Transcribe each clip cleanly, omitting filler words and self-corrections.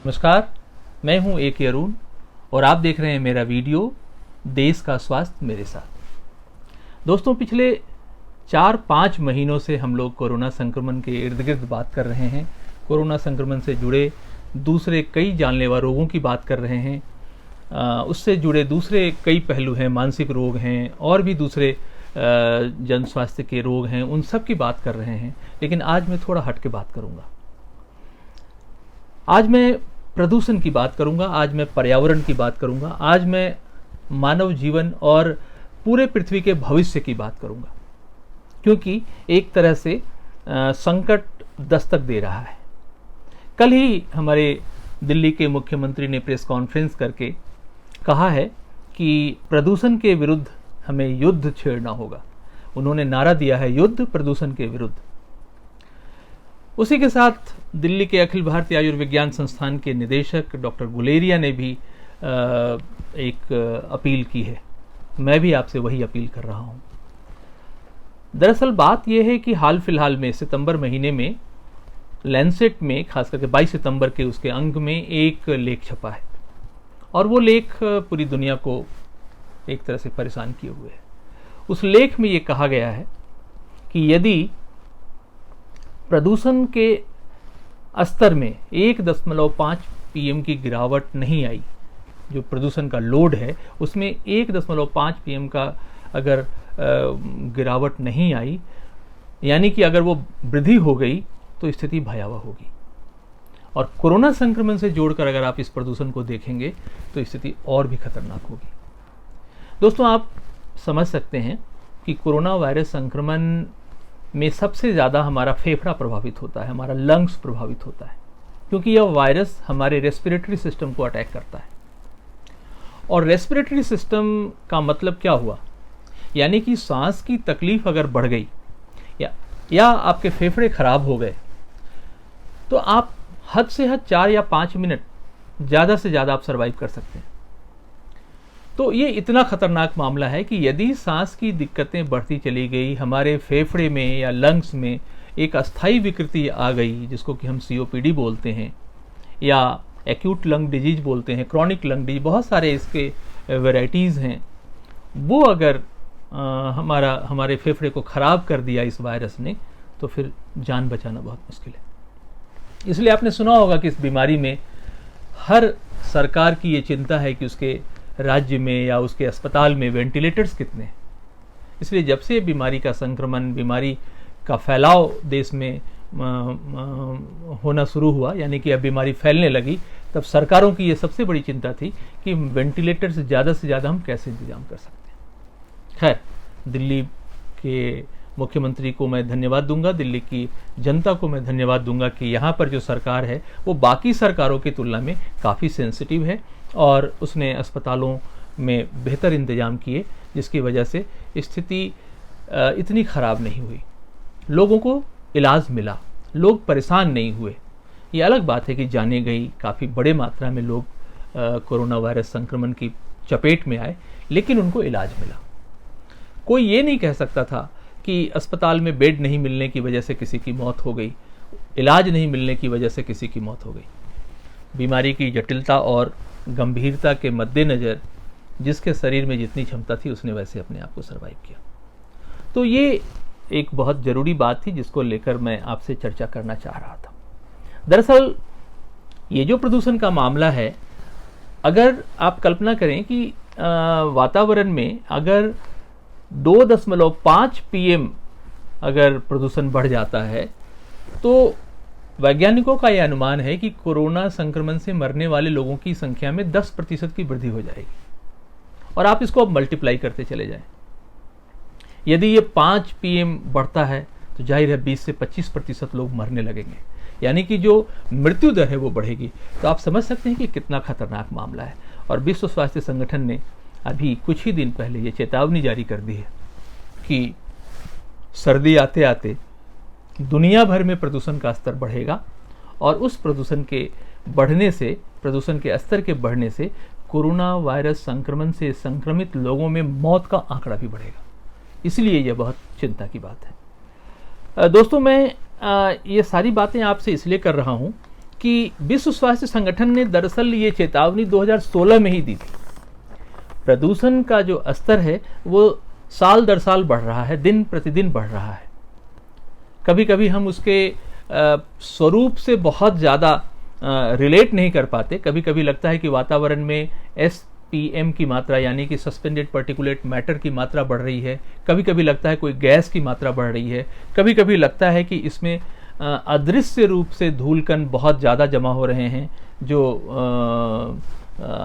नमस्कार, मैं हूं A.K. अरुण और आप देख रहे हैं मेरा वीडियो देश का स्वास्थ्य मेरे साथ। दोस्तों, पिछले 4-5 महीनों से हम लोग कोरोना संक्रमण के इर्द गिर्द बात कर रहे हैं। कोरोना संक्रमण से जुड़े दूसरे कई जानलेवा रोगों की बात कर रहे हैं। उससे जुड़े दूसरे कई पहलू हैं, मानसिक रोग हैं और भी दूसरे जन स्वास्थ्य के रोग हैं, उन सब की बात कर रहे हैं। लेकिन आज मैं थोड़ा हट के बात करूंगा। आज मैं प्रदूषण की बात करूंगा, आज मैं पर्यावरण की बात करूंगा, आज मैं मानव जीवन और पूरे पृथ्वी के भविष्य की बात करूंगा, क्योंकि एक तरह से संकट दस्तक दे रहा है। कल ही हमारे दिल्ली के मुख्यमंत्री ने प्रेस कॉन्फ्रेंस करके कहा है कि प्रदूषण के विरुद्ध हमें युद्ध छेड़ना होगा। उन्होंने नारा दिया है, युद्ध प्रदूषण के विरुद्ध। उसी के साथ दिल्ली के अखिल भारतीय आयुर्विज्ञान संस्थान के निदेशक डॉक्टर गुलेरिया ने भी एक अपील की है। मैं भी आपसे वही अपील कर रहा हूं। दरअसल बात यह है कि हाल फिलहाल में सितंबर महीने में लैंसेट में, खास करके 22 सितंबर के उसके अंक में एक लेख छपा है और वो लेख पूरी दुनिया को एक तरह से परेशान किए हुए है। उस लेख में ये कहा गया है कि यदि प्रदूषण के स्तर में 1.5 पीएम की गिरावट नहीं आई, जो प्रदूषण का लोड है उसमें 1.5 पीएम का अगर गिरावट नहीं आई, यानी कि अगर वो वृद्धि हो गई तो स्थिति भयावह होगी। और कोरोना संक्रमण से जोड़कर अगर आप इस प्रदूषण को देखेंगे तो स्थिति और भी खतरनाक होगी। दोस्तों, आप समझ सकते हैं कि कोरोना वायरस संक्रमण में सबसे ज़्यादा हमारा फेफड़ा प्रभावित होता है, हमारा लंग्स प्रभावित होता है, क्योंकि यह वायरस हमारे रेस्पिरेटरी सिस्टम को अटैक करता है। और रेस्पिरेटरी सिस्टम का मतलब क्या हुआ, यानी कि सांस की तकलीफ अगर बढ़ गई या आपके फेफड़े खराब हो गए तो आप हद से हद 4 या 5 मिनट ज़्यादा से ज़्यादा आप सर्वाइव कर सकते हैं। तो ये इतना खतरनाक मामला है कि यदि सांस की दिक्कतें बढ़ती चली गई, हमारे फेफड़े में या लंग्स में एक अस्थायी विकृति आ गई, जिसको कि हम COPD बोलते हैं या एक्यूट लंग डिजीज बोलते हैं, क्रॉनिक लंग डिजीज, बहुत सारे इसके वैरायटीज़ हैं। वो अगर हमारे फेफड़े को ख़राब कर दिया इस वायरस ने, तो फिर जान बचाना बहुत मुश्किल है। इसलिए आपने सुना होगा कि इस बीमारी में हर सरकार की ये चिंता है कि उसके राज्य में या उसके अस्पताल में वेंटिलेटर्स कितने हैं। इसलिए जब से बीमारी का संक्रमण, बीमारी का फैलाव देश में होना शुरू हुआ, यानी कि अब बीमारी फैलने लगी, तब सरकारों की ये सबसे बड़ी चिंता थी कि वेंटिलेटर से ज़्यादा हम कैसे इंतजाम कर सकते हैं। खैर, दिल्ली के मुख्यमंत्री को मैं धन्यवाद दूंगा, दिल्ली की जनता को मैं धन्यवाद दूंगा कि यहाँ पर जो सरकार है वो बाकी सरकारों की तुलना में काफ़ी सेंसिटिव है और उसने अस्पतालों में बेहतर इंतजाम किए, जिसकी वजह से स्थिति इतनी ख़राब नहीं हुई। लोगों को इलाज मिला, लोग परेशान नहीं हुए। ये अलग बात है कि जाने गई काफ़ी बड़े मात्रा में लोग कोरोना वायरस संक्रमण की चपेट में आए, लेकिन उनको इलाज मिला। कोई ये नहीं कह सकता था कि अस्पताल में बेड नहीं मिलने की वजह से किसी की मौत हो गई, इलाज नहीं मिलने की वजह से किसी की मौत हो गई। बीमारी की जटिलता और गंभीरता के मद्देनज़र जिसके शरीर में जितनी क्षमता थी उसने वैसे अपने आप को सर्वाइव किया। तो ये एक बहुत ज़रूरी बात थी जिसको लेकर मैं आपसे चर्चा करना चाह रहा था। दरअसल ये जो प्रदूषण का मामला है, अगर आप कल्पना करें कि वातावरण में अगर 2.5 पीएम अगर प्रदूषण बढ़ जाता है तो वैज्ञानिकों का यह अनुमान है कि कोरोना संक्रमण से मरने वाले लोगों की संख्या में 10% की वृद्धि हो जाएगी। और आप इसको अब मल्टीप्लाई करते चले जाएं। यदि ये 5 पीएम बढ़ता है तो जाहिर है 20 से 25% लोग मरने लगेंगे, यानी कि जो मृत्यु दर है वो बढ़ेगी। तो आप समझ सकते हैं कि कितना खतरनाक मामला है। और विश्व स्वास्थ्य संगठन ने अभी कुछ ही दिन पहले ये चेतावनी जारी कर दी है कि सर्दी आते आते दुनिया भर में प्रदूषण का स्तर बढ़ेगा और उस प्रदूषण के बढ़ने से, प्रदूषण के स्तर के बढ़ने से कोरोना वायरस संक्रमण से संक्रमित लोगों में मौत का आंकड़ा भी बढ़ेगा। इसलिए यह बहुत चिंता की बात है। दोस्तों, मैं ये सारी बातें आपसे इसलिए कर रहा हूँ कि विश्व स्वास्थ्य संगठन ने दरअसल ये चेतावनी 2016 में ही दी थी। प्रदूषण का जो स्तर है वो साल दर साल बढ़ रहा है, दिन प्रतिदिन बढ़ रहा है। कभी कभी हम उसके स्वरूप से बहुत ज़्यादा रिलेट नहीं कर पाते। कभी कभी लगता है कि वातावरण में SPM की मात्रा यानी कि सस्पेंडेड पार्टिकुलेट मैटर की मात्रा बढ़ रही है। कभी कभी लगता है कोई गैस की मात्रा बढ़ रही है। कभी कभी लगता है कि इसमें अदृश्य रूप से धूल कण बहुत ज़्यादा जमा हो रहे हैं जो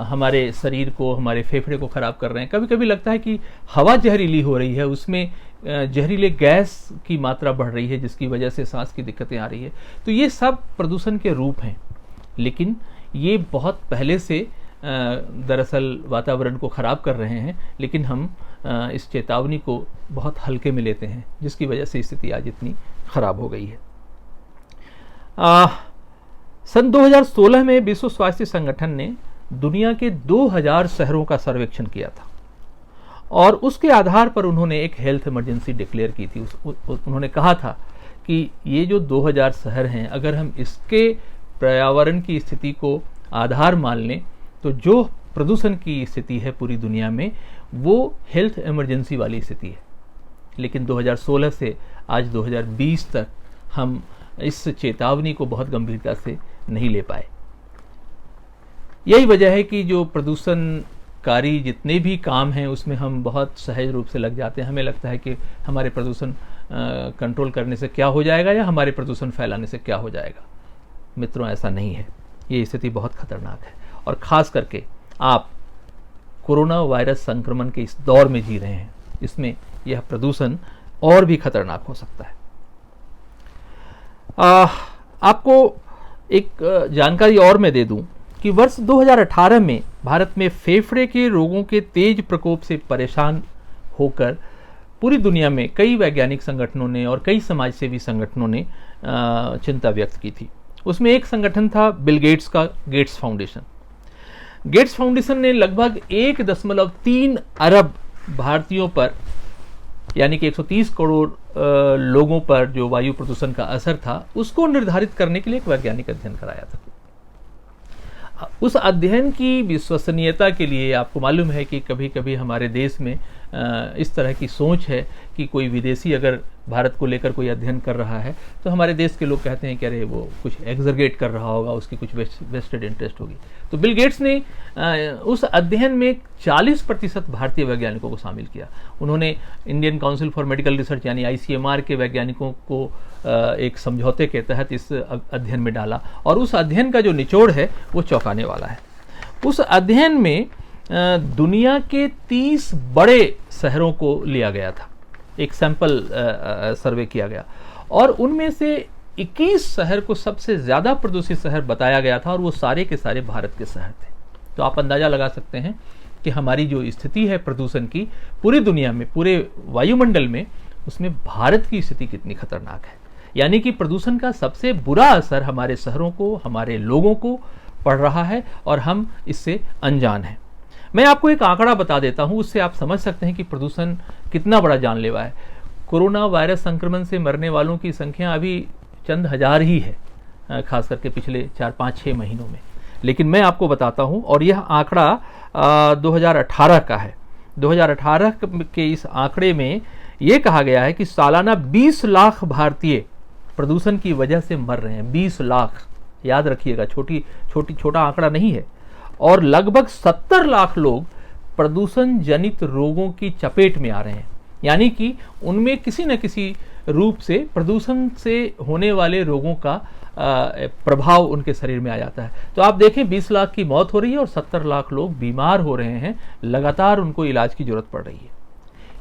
हमारे शरीर को, हमारे फेफड़े को ख़राब कर रहे हैं। कभी कभी लगता है कि हवा जहरीली हो रही है, उसमें जहरीले गैस की मात्रा बढ़ रही है जिसकी वजह से सांस की दिक्कतें आ रही है। तो ये सब प्रदूषण के रूप हैं, लेकिन ये बहुत पहले से दरअसल वातावरण को ख़राब कर रहे हैं, लेकिन हम इस चेतावनी को बहुत हल्के में लेते हैं, जिसकी वजह से स्थिति आज इतनी ख़राब हो गई है। सन 2016 में विश्व स्वास्थ्य संगठन ने दुनिया के 2000 शहरों का सर्वेक्षण किया था और उसके आधार पर उन्होंने एक हेल्थ इमरजेंसी डिक्लेयर की थी। उन्होंने कहा था कि ये जो 2000 शहर हैं, अगर हम इसके पर्यावरण की स्थिति को आधार मान लें तो जो प्रदूषण की स्थिति है पूरी दुनिया में वो हेल्थ इमरजेंसी वाली स्थिति है। लेकिन 2016 से आज 2020 तक हम इस चेतावनी को बहुत गंभीरता से नहीं ले पाए। यही वजह है कि जो प्रदूषणकारी जितने भी काम हैं उसमें हम बहुत सहज रूप से लग जाते हैं। हमें लगता है कि हमारे प्रदूषण कंट्रोल करने से क्या हो जाएगा या हमारे प्रदूषण फैलाने से क्या हो जाएगा। मित्रों, ऐसा नहीं है। ये स्थिति बहुत खतरनाक है और ख़ास करके आप कोरोना वायरस संक्रमण के इस दौर में जी रहे हैं, इसमें यह प्रदूषण और भी खतरनाक हो सकता है। आपको एक जानकारी और मैं दे दूं कि वर्ष 2018 में भारत में फेफड़े के रोगों के तेज प्रकोप से परेशान होकर पूरी दुनिया में कई वैज्ञानिक संगठनों ने और कई समाजसेवी संगठनों ने चिंता व्यक्त की थी। उसमें एक संगठन था बिल गेट्स का गेट्स फाउंडेशन। गेट्स फाउंडेशन ने लगभग 1.3 अरब भारतीयों पर यानी कि 130 करोड़ लोगों पर जो वायु प्रदूषण का असर था उसको निर्धारित करने के लिए एक वैज्ञानिक अध्ययन कराया था। उस अध्ययन की विश्वसनीयता के लिए आपको मालूम है कि कभी कभी हमारे देश में इस तरह की सोच है कि कोई विदेशी अगर भारत को लेकर कोई अध्ययन कर रहा है तो हमारे देश के लोग कहते हैं कि अरे वो कुछ एग्जरगेट कर रहा होगा, उसकी कुछ वेस्टेड इंटरेस्ट होगी। तो बिल गेट्स ने उस अध्ययन में 40% भारतीय वैज्ञानिकों को शामिल किया। उन्होंने Indian council for medical research यानी ICMR के वैज्ञानिकों को एक समझौते के तहत इस अध्ययन में डाला और उस अध्ययन का जो निचोड़ है वो चौंकाने वाला है। उस अध्ययन में दुनिया के 30 बड़े शहरों को लिया गया था, एक सैंपल सर्वे किया गया और उनमें से 21 शहर को सबसे ज़्यादा प्रदूषित शहर बताया गया था और वो सारे के सारे भारत के शहर थे। तो आप अंदाज़ा लगा सकते हैं कि हमारी जो स्थिति है प्रदूषण की पूरी दुनिया में, पूरे वायुमंडल में, उसमें भारत की स्थिति कितनी खतरनाक है। यानी कि प्रदूषण का सबसे बुरा असर हमारे शहरों को, हमारे लोगों को पड़ रहा है और हम इससे अनजान हैं। मैं आपको एक आंकड़ा बता देता हूं, उससे आप समझ सकते हैं कि प्रदूषण कितना बड़ा जानलेवा है। कोरोना वायरस संक्रमण से मरने वालों की संख्या अभी चंद हजार ही है, खास करके पिछले 4-5-6 महीनों में। लेकिन मैं आपको बताता हूं और यह आंकड़ा 2018 का है। 2018 के इस आंकड़े में यह कहा गया है कि सालाना 20 लाख भारतीय प्रदूषण की वजह से मर रहे हैं। 20 लाख, याद रखिएगा, छोटा आंकड़ा नहीं है। और लगभग 70 लाख लोग प्रदूषण जनित रोगों की चपेट में आ रहे हैं, यानी कि उनमें किसी न किसी रूप से प्रदूषण से होने वाले रोगों का प्रभाव उनके शरीर में आ जाता है। तो आप देखें 20 लाख की मौत हो रही है और 70 लाख लोग बीमार हो रहे हैं, लगातार उनको इलाज की जरूरत पड़ रही है।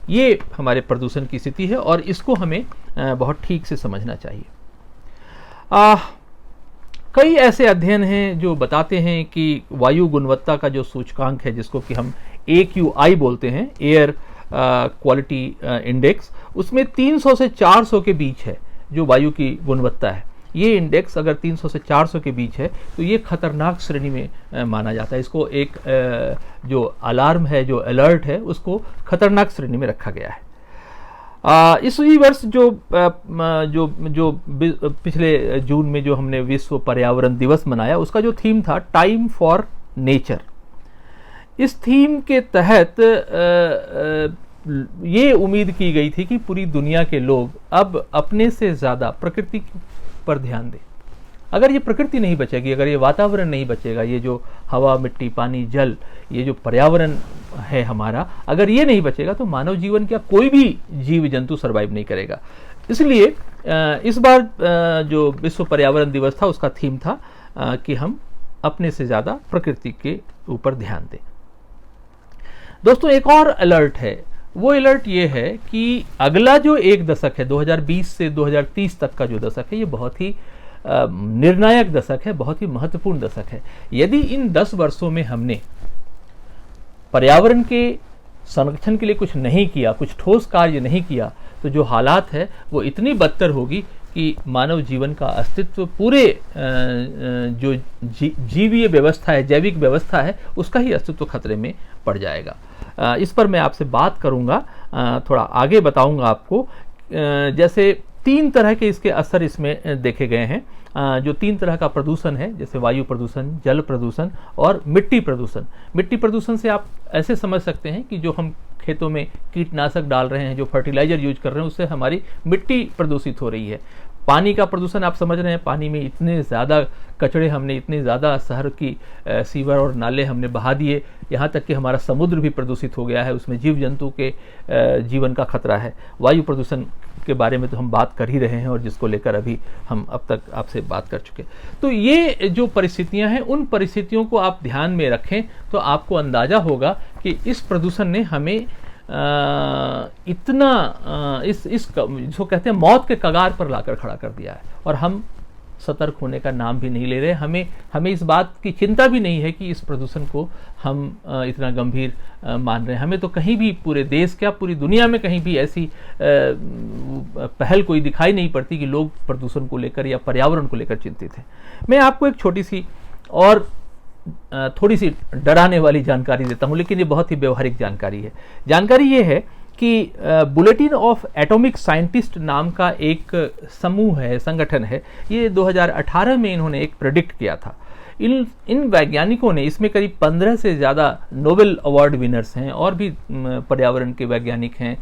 ये हमारे प्रदूषण की स्थिति है और इसको हमें बहुत ठीक से समझना चाहिए। कई ऐसे अध्ययन हैं जो बताते हैं कि वायु गुणवत्ता का जो सूचकांक है, जिसको कि हम AQI बोलते हैं, एयर क्वालिटी इंडेक्स, उसमें 300 से 400 के बीच है जो वायु की गुणवत्ता है। ये इंडेक्स अगर 300 से 400 के बीच है तो ये खतरनाक श्रेणी में माना जाता है। इसको एक जो अलार्म है, जो अलर्ट है, उसको खतरनाक श्रेणी में रखा गया है। इसी वर्ष जो पिछले जून में जो हमने विश्व पर्यावरण दिवस मनाया, उसका जो थीम था टाइम फॉर नेचर। इस थीम के तहत ये उम्मीद की गई थी कि पूरी दुनिया के लोग अब अपने से ज़्यादा प्रकृति पर ध्यान दें। अगर ये प्रकृति नहीं बचेगी, अगर ये वातावरण नहीं बचेगा, ये जो हवा, मिट्टी, पानी, जल, ये जो पर्यावरण है हमारा, अगर ये नहीं बचेगा तो मानव जीवन क्या, कोई भी जीव जंतु सर्वाइव नहीं करेगा। इसलिए इस बार जो विश्व पर्यावरण दिवस था उसका थीम था कि हम अपने से ज़्यादा प्रकृति के ऊपर ध्यान दें। दोस्तों, एक और अलर्ट है। वो अलर्ट ये है कि अगला जो एक दशक है, 2020 से 2030 तक का जो दशक है, ये बहुत ही निर्णायक दशक है, बहुत ही महत्वपूर्ण दशक है। यदि इन 10 वर्षों में हमने पर्यावरण के संरक्षण के लिए कुछ नहीं किया, कुछ ठोस कार्य नहीं किया, तो जो हालात है वो इतनी बदतर होगी कि मानव जीवन का अस्तित्व, पूरे जो जीवीय व्यवस्था है, जैविक व्यवस्था है, उसका ही अस्तित्व खतरे में पड़ जाएगा। इस पर मैं आपसे बात करूंगा, थोड़ा आगे बताऊंगा आपको। जैसे 3 तरह के इसके असर इसमें देखे गए हैं। जो 3 तरह का प्रदूषण है, जैसे वायु प्रदूषण, जल प्रदूषण और मिट्टी प्रदूषण। मिट्टी प्रदूषण से आप ऐसे समझ सकते हैं कि जो हम खेतों में कीटनाशक डाल रहे हैं, जो फर्टिलाइजर यूज कर रहे हैं, उससे हमारी मिट्टी प्रदूषित हो रही है। पानी का प्रदूषण आप समझ रहे हैं, पानी में इतने ज़्यादा कचड़े हमने, इतने ज़्यादा शहर की सीवर और नाले हमने बहा दिए, यहाँ तक कि हमारा समुद्र भी प्रदूषित हो गया है, उसमें जीव जंतु के जीवन का खतरा है। वायु प्रदूषण के बारे में तो हम बात कर ही रहे हैं और जिसको लेकर अभी हम अब तक आपसे बात कर चुके। तो ये जो परिस्थितियां हैं, उन परिस्थितियों को आप ध्यान में रखें तो आपको अंदाजा होगा कि इस प्रदूषण ने हमें इतना इस जो कहते हैं मौत के कगार पर लाकर खड़ा कर दिया है, और हम सतर्क होने का नाम भी नहीं ले रहे। हमें इस बात की चिंता भी नहीं है कि इस प्रदूषण को हम इतना गंभीर मान रहे हैं। हमें तो कहीं भी, पूरे देश क्या पूरी दुनिया में कहीं भी ऐसी पहल कोई दिखाई नहीं पड़ती कि लोग प्रदूषण को लेकर या पर्यावरण को लेकर चिंतित हैं। मैं आपको एक छोटी सी और थोड़ी सी डराने वाली जानकारी देता हूं, लेकिन ये बहुत ही व्यवहारिक जानकारी है। जानकारी ये है कि बुलेटिन ऑफ एटॉमिक साइंटिस्ट नाम का एक समूह है, संगठन है, ये 2018 में इन्होंने एक प्रेडिक्ट किया था। इन वैज्ञानिकों ने, इसमें करीब 15 से ज़्यादा नोबेल अवार्ड विनर्स हैं, और भी पर्यावरण के वैज्ञानिक हैं,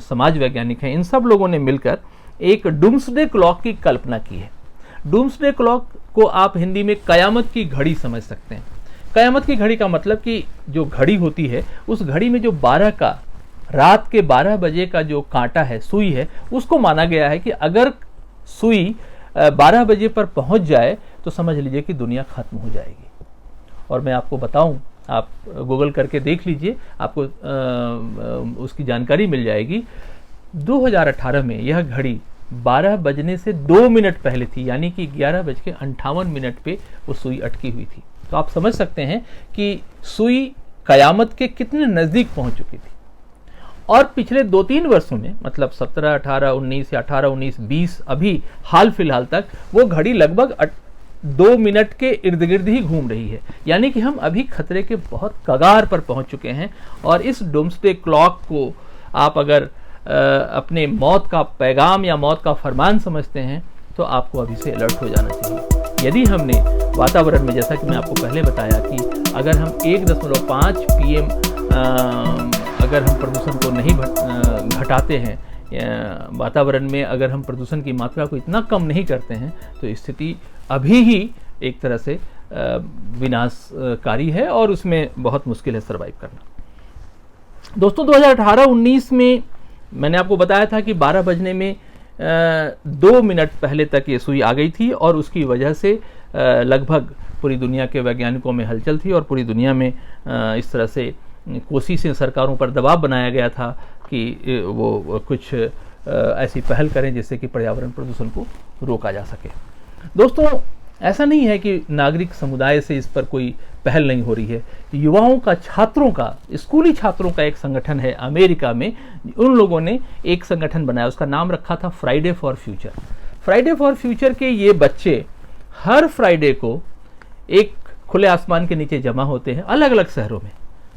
समाज वैज्ञानिक हैं, इन सब लोगों ने मिलकर एक डूम्सडे क्लॉक की कल्पना की है। डूम्सडे क्लॉक को आप हिंदी में कयामत की घड़ी समझ सकते हैं। कयामत की घड़ी का मतलब कि जो घड़ी होती है, उस घड़ी में जो 12 का, रात के 12 बजे का जो कांटा है, सुई है, उसको माना गया है कि अगर सुई 12 बजे पर पहुंच जाए तो समझ लीजिए कि दुनिया खत्म हो जाएगी। और मैं आपको बताऊं, आप गूगल करके देख लीजिए, आपको उसकी जानकारी मिल जाएगी। 2018 में यह घड़ी 12 बजने से 2 मिनट पहले थी, यानी कि 11:58 पे वो सुई अटकी हुई थी। तो आप समझ सकते हैं कि सुई कयामत के कितने नज़दीक पहुंच चुकी थी। और पिछले 2-3 वर्षों में, मतलब 17, 18, 19 या 18, 19, 20, अभी हाल फिलहाल तक वो घड़ी लगभग 2 मिनट के इर्द गिर्द ही घूम रही है। यानी कि हम अभी खतरे के बहुत कगार पर पहुंच चुके हैं। और इस डूम्सडे क्लॉक को आप अगर अपने मौत का पैगाम या मौत का फरमान समझते हैं तो आपको अभी से अलर्ट हो जाना चाहिए। यदि हमने वातावरण में, जैसा कि मैं आपको पहले बताया कि अगर हम 1.5 पीएम अगर हम प्रदूषण को नहीं घटाते हैं, वातावरण में अगर हम प्रदूषण की मात्रा को इतना कम नहीं करते हैं, तो स्थिति अभी ही एक तरह से विनाशकारी है और उसमें बहुत मुश्किल है सर्वाइव करना। दोस्तों, 2018-19 में मैंने आपको बताया था कि 12 बजने में 2 मिनट पहले तक ये सुई आ गई थी, और उसकी वजह से लगभग पूरी दुनिया के वैज्ञानिकों में हलचल थी, और पूरी दुनिया में इस तरह से कोशिशें, सरकारों पर दबाव बनाया गया था कि वो कुछ ऐसी पहल करें जिससे कि पर्यावरण प्रदूषण को रोका जा सके। दोस्तों, ऐसा नहीं है कि नागरिक समुदाय से इस पर कोई पहल नहीं हो रही है। युवाओं का, छात्रों का, स्कूली छात्रों का एक संगठन है अमेरिका में, उन लोगों ने एक संगठन बनाया, उसका नाम रखा था Friday for future. Friday for future के ये बच्चे हर फ्राइडे को एक खुले आसमान के नीचे जमा होते हैं अलग अलग शहरों में।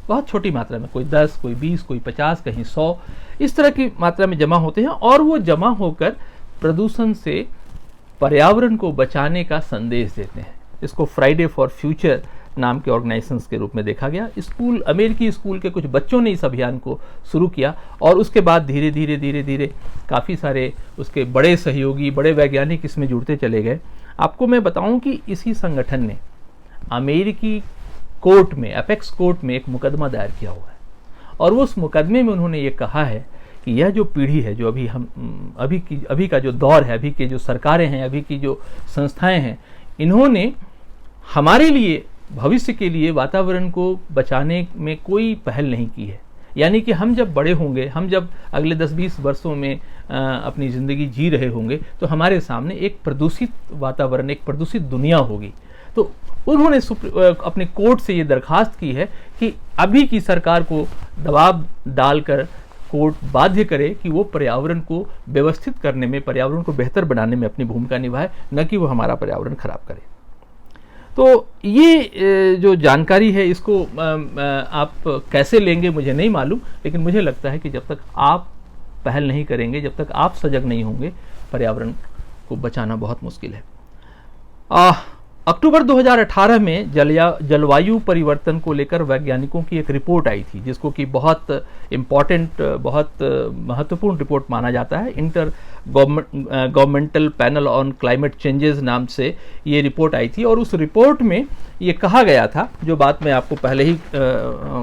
बहुत छोटी मात्रा में, कोई 10, कोई 20, कोई 50, कहीं 100, इस तरह की मात्रा में जमा होते हैं और वो जमा होकर प्रदूषण से पर्यावरण को बचाने का संदेश देते हैं। इसको फ्राइडे फॉर फ्यूचर नाम के ऑर्गेनाइजेशंस के रूप में देखा गया। अमेरिकी स्कूल के कुछ बच्चों ने इस अभियान को शुरू किया और उसके बाद धीरे धीरे काफ़ी सारे उसके बड़े सहयोगी, बड़े वैज्ञानिक इसमें जुड़ते चले गए। आपको मैं बताऊं कि इसी संगठन ने अमेरिकी कोर्ट में, एपेक्स कोर्ट में एक मुकदमा दायर किया हुआ है और उस मुकदमे में उन्होंने ये कहा है कि यह जो पीढ़ी है, जो अभी का जो दौर है, अभी के जो सरकारें हैं, अभी की जो संस्थाएं हैं, इन्होंने हमारे लिए, भविष्य के लिए वातावरण को बचाने में कोई पहल नहीं की है। यानी कि हम जब बड़े होंगे, हम जब अगले 10-20 वर्षों में अपनी ज़िंदगी जी रहे होंगे तो हमारे सामने एक प्रदूषित वातावरण, एक प्रदूषित दुनिया होगी। तो उन्होंने अपने कोर्ट से ये दरखास्त की है कि अभी की सरकार को दबाव डालकर कोर्ट बाध्य करे कि वो पर्यावरण को व्यवस्थित करने में, पर्यावरण को बेहतर बनाने में अपनी भूमिका निभाए, न कि वो हमारा पर्यावरण खराब करे। तो ये जो जानकारी है इसको आप कैसे लेंगे मुझे नहीं मालूम, लेकिन मुझे लगता है कि जब तक आप पहल नहीं करेंगे, जब तक आप सजग नहीं होंगे, पर्यावरण को बचाना बहुत मुश्किल है। अक्टूबर 2018 में जलवायु परिवर्तन को लेकर वैज्ञानिकों की एक रिपोर्ट आई थी, जिसको कि बहुत इम्पॉर्टेंट, बहुत महत्वपूर्ण रिपोर्ट माना जाता है। Inter governmental panel on climate changes नाम से ये रिपोर्ट आई थी और उस रिपोर्ट में ये कहा गया था, जो बात मैं आपको पहले ही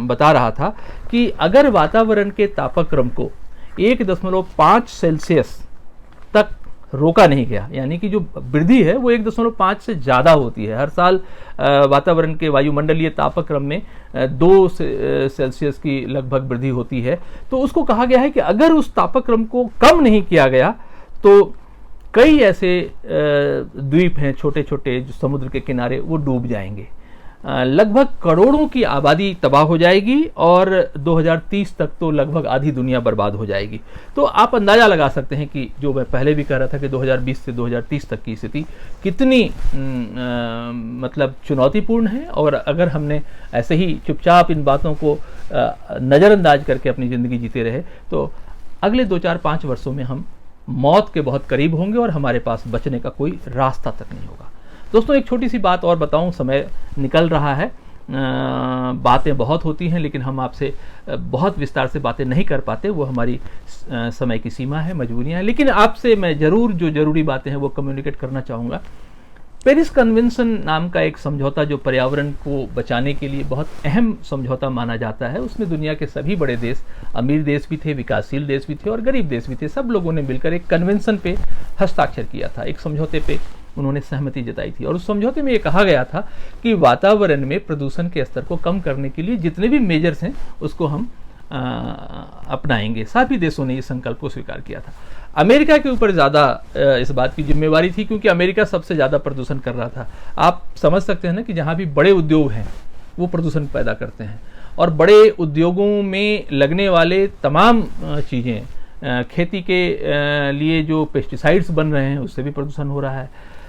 बता रहा था, कि अगर वातावरण के तापक्रम को 1.5 सेल्सियस तक रोका नहीं गया, यानी कि जो वृद्धि है वो 1.5 से ज़्यादा होती है। हर साल वातावरण के वायुमंडलीय तापक्रम में 2 सेल्सियस की लगभग वृद्धि होती है। तो उसको कहा गया है कि अगर उस तापक्रम को कम नहीं किया गया तो कई ऐसे द्वीप हैं छोटे छोटे जो समुद्र के किनारे, वो डूब जाएंगे। लगभग करोड़ों की आबादी तबाह हो जाएगी और 2030 तक तो लगभग आधी दुनिया बर्बाद हो जाएगी। तो आप अंदाज़ा लगा सकते हैं कि जो मैं पहले भी कह रहा था कि 2020 से 2030 तक की स्थिति कितनी मतलब चुनौतीपूर्ण है। और अगर हमने ऐसे ही चुपचाप इन बातों को नज़रअंदाज करके अपनी ज़िंदगी जीते रहे तो अगले 2-4-5 वर्षों में हम मौत के बहुत करीब होंगे और हमारे पास बचने का कोई रास्ता तक नहीं होगा। दोस्तों, एक छोटी सी बात और बताऊं, समय निकल रहा है, बातें बहुत होती हैं लेकिन हम आपसे बहुत विस्तार से बातें नहीं कर पाते, वो हमारी समय की सीमा है, मजबूरियां हैं। लेकिन आपसे मैं ज़रूर जो ज़रूरी बातें हैं वो कम्युनिकेट करना चाहूँगा। पेरिस कन्वेंशन नाम का एक समझौता जो पर्यावरण को बचाने के लिए बहुत अहम समझौता माना जाता है, उसमें दुनिया के सभी बड़े देश, अमीर देश भी थे, विकासशील देश भी थे और गरीब देश भी थे, सब लोगों ने मिलकर एक कन्वेंशन पे हस्ताक्षर किया था, एक समझौते पे उन्होंने सहमति जताई थी। और उस समझौते में ये कहा गया था कि वातावरण में प्रदूषण के स्तर को कम करने के लिए जितने भी मेजर्स हैं उसको हम अपनाएंगे। सभी देशों ने इस संकल्प को स्वीकार किया था। अमेरिका के ऊपर ज़्यादा इस बात की जिम्मेवारी थी क्योंकि अमेरिका सबसे ज़्यादा प्रदूषण कर रहा था। आप समझ सकते हैं ना कि जहाँ भी बड़े उद्योग हैं वो प्रदूषण पैदा करते हैं और बड़े उद्योगों में लगने वाले तमाम चीज़ें, खेती के लिए जो पेस्टिसाइड्स बन रहे हैं उससे भी प्रदूषण हो रहा है।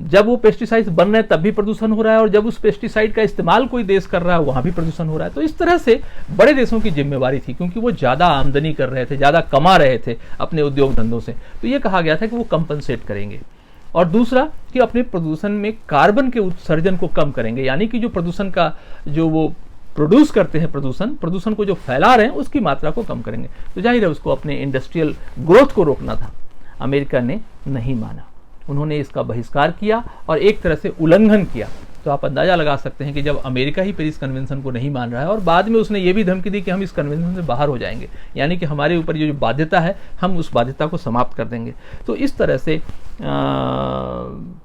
जब वो पेस्टिसाइड्स बन रहे हैं तब भी प्रदूषण हो रहा है और जब उस पेस्टिसाइड का इस्तेमाल कोई देश कर रहा है वहाँ भी प्रदूषण हो रहा है। तो इस तरह से बड़े देशों की जिम्मेवारी थी क्योंकि वो ज़्यादा आमदनी कर रहे थे, ज़्यादा कमा रहे थे अपने उद्योग धंधों से, तो ये कहा गया था कि वो कंपनसेट करेंगे। और दूसरा कि अपने प्रदूषण में कार्बन के उत्सर्जन को कम करेंगे, यानी कि जो प्रदूषण का जो वो प्रोड्यूस करते हैं, प्रदूषण को जो फैला रहे हैं उसकी मात्रा को कम करेंगे। तो जाहिर है उसको अपने इंडस्ट्रियल ग्रोथ को रोकना था। अमेरिका ने नहीं माना, उन्होंने इसका बहिष्कार किया और एक तरह से उल्लंघन किया। तो आप अंदाज़ा लगा सकते हैं कि जब अमेरिका ही पेरिस कन्वेंशन को नहीं मान रहा है और बाद में उसने ये भी धमकी दी कि हम इस कन्वेंशन से बाहर हो जाएंगे, यानी कि हमारे ऊपर ये जो बाध्यता है हम उस बाध्यता को समाप्त कर देंगे। तो इस तरह से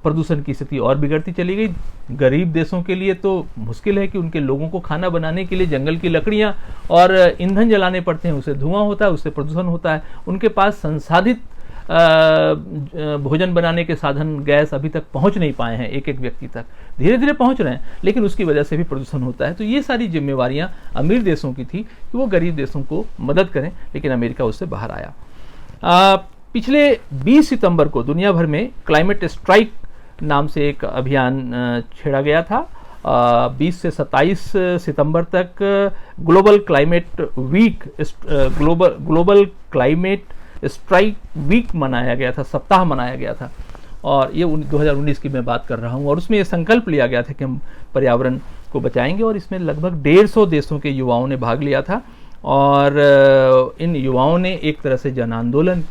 प्रदूषण की स्थिति और बिगड़ती चली गई। गरीब देशों के लिए तो मुश्किल है कि उनके लोगों को खाना बनाने के लिए जंगल की लकड़ियाँ और ईंधन जलाने पड़ते हैं, उससे धुआं होता है, उससे प्रदूषण होता है। उनके पास संसाधित भोजन बनाने के साधन, गैस अभी तक पहुंच नहीं पाए हैं एक एक व्यक्ति तक, धीरे धीरे पहुंच रहे हैं लेकिन उसकी वजह से भी प्रदूषण होता है। तो ये सारी जिम्मेवारियां अमीर देशों की थी कि वो गरीब देशों को मदद करें, लेकिन अमेरिका उससे बाहर आया। पिछले 20 सितंबर को दुनिया भर में क्लाइमेट स्ट्राइक नाम से एक अभियान छेड़ा गया था 20 से 27 सितंबर तक global climate week, global climate strike week मनाया गया था, सप्ताह मनाया गया था। और ये 2019 की मैं बात कर रहा हूँ। और उसमें ये संकल्प लिया गया था कि हम पर्यावरण को बचाएंगे, और इसमें लगभग 150 देशों के युवाओं ने भाग लिया था। और इन युवाओं ने एक तरह से जन आंदोलन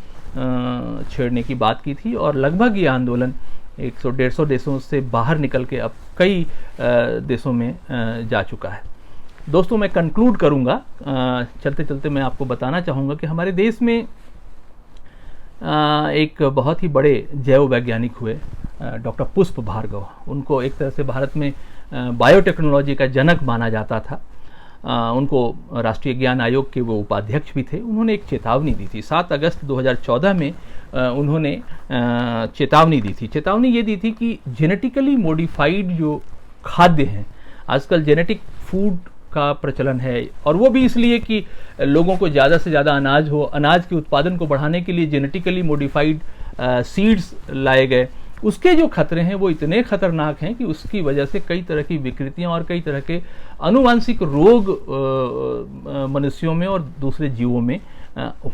छेड़ने की बात की थी, और लगभग ये आंदोलन 100-150 देशों से बाहर निकल के अब कई देशों में जा चुका है। दोस्तों, मैं कंक्लूड करूंगा, चलते चलते मैं आपको बताना चाहूँगा कि हमारे देश में एक बहुत ही बड़े जैव वैज्ञानिक हुए, डॉक्टर पुष्प भार्गव। उनको एक तरह से भारत में बायोटेक्नोलॉजी का जनक माना जाता था। उनको राष्ट्रीय ज्ञान आयोग के वो उपाध्यक्ष भी थे। उन्होंने एक चेतावनी दी थी 7 अगस्त 2014 में। उन्होंने चेतावनी दी थी। चेतावनी ये दी थी कि जेनेटिकली मॉडिफाइड जो खाद्य हैं, आजकल जेनेटिक फूड का प्रचलन है, और वो भी इसलिए कि लोगों को ज़्यादा से ज़्यादा अनाज हो, अनाज के उत्पादन को बढ़ाने के लिए जेनेटिकली मॉडिफाइड सीड्स लाए गए। उसके जो खतरे हैं वो इतने खतरनाक हैं कि उसकी वजह से कई तरह की विकृतियां और कई तरह के आनुवांशिक रोग मनुष्यों में और दूसरे जीवों में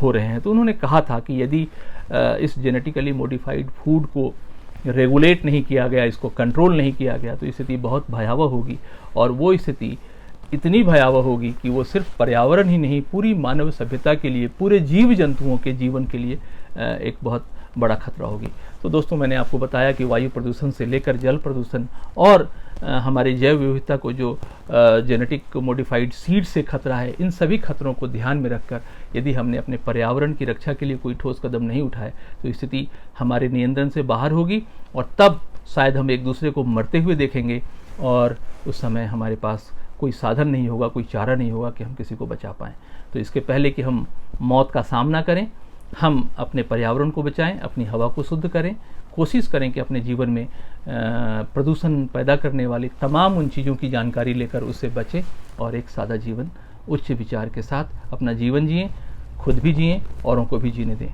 हो रहे हैं। तो उन्होंने कहा था कि यदि इस जेनेटिकली मॉडिफाइड फूड को रेगुलेट नहीं किया गया, इसको कंट्रोल नहीं किया गया, तो स्थिति बहुत भयावह होगी। और वो स्थिति इतनी भयावह होगी कि वो सिर्फ पर्यावरण ही नहीं, पूरी मानव सभ्यता के लिए, पूरे जीव जंतुओं के जीवन के लिए एक बहुत बड़ा खतरा होगी। तो दोस्तों, मैंने आपको बताया कि वायु प्रदूषण से लेकर जल प्रदूषण और हमारे जैव विविधता को जो जेनेटिक मॉडिफाइड सीड से खतरा है, इन सभी खतरों को ध्यान में रखकर यदि हमने अपने पर्यावरण की रक्षा के लिए कोई ठोस कदम नहीं उठाए, तो स्थिति हमारे नियंत्रण से बाहर होगी, और तब शायद हम एक दूसरे को मरते हुए देखेंगे, और उस समय हमारे पास कोई साधन नहीं होगा, कोई चारा नहीं होगा कि हम किसी को बचा पाएँ। तो इसके पहले कि हम मौत का सामना करें, हम अपने पर्यावरण को बचाएं, अपनी हवा को शुद्ध करें, कोशिश करें कि अपने जीवन में प्रदूषण पैदा करने वाली तमाम उन चीज़ों की जानकारी लेकर उससे बचें, और एक सादा जीवन उच्च विचार के साथ अपना जीवन जिएं, खुद भी जिएं, औरों को भी जीने दें।